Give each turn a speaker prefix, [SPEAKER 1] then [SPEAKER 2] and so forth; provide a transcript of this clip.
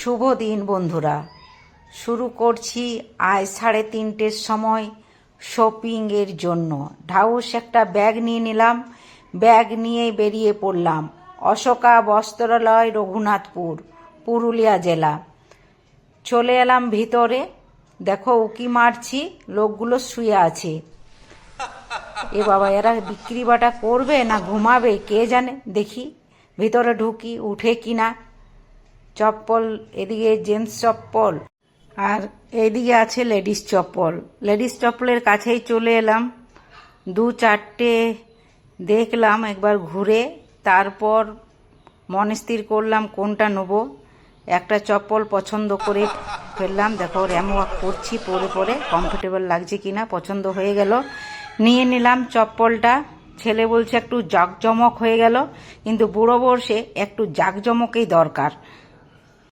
[SPEAKER 1] শুভ দিন বন্ধুরা। শুরু করছি আজ 3:30টার সময় শপিংয়ের জন্য। ঢাউস একটা ব্যাগ নিয়ে নিলাম, ব্যাগ নিয়ে বেরিয়ে পড়লাম অশোকা বস্ত্রালয়, রঘুনাথপুর, পুরুলিয়া জেলা। চলে এলাম ভিতরে। দেখো উকি মারছি, লোকগুলো শুয়ে আছে। এ বাবা, এরা বিক্রি বাটা করবে না ঘুমাবে কে জানে। দেখি ভিতরে ঢুকি, উঠে কিনা। চপ্পল, এদিকে জেন্টস চপ্পল আর এইদিকে আছে লেডিস চপ্পল। লেডিস চপ্পলের কাছেই চলে এলাম, 2-4টে দেখলাম একবার ঘুরে, তারপর মনে স্থির করলাম কোনটা নেবো। একটা চপ্পল পছন্দ করে ফেললাম। দেখো র্যামওয়াক করছি, পরে পরে কমফোর্টেবল লাগছে কিনা, পছন্দ হয়ে গেল, নিয়ে নিলাম চপ্পলটা। ছেলে বলছে একটু জাঁকজমক হয়ে গেল, কিন্তু বুড়ো বয়সে একটু জাঁকজমকই দরকার।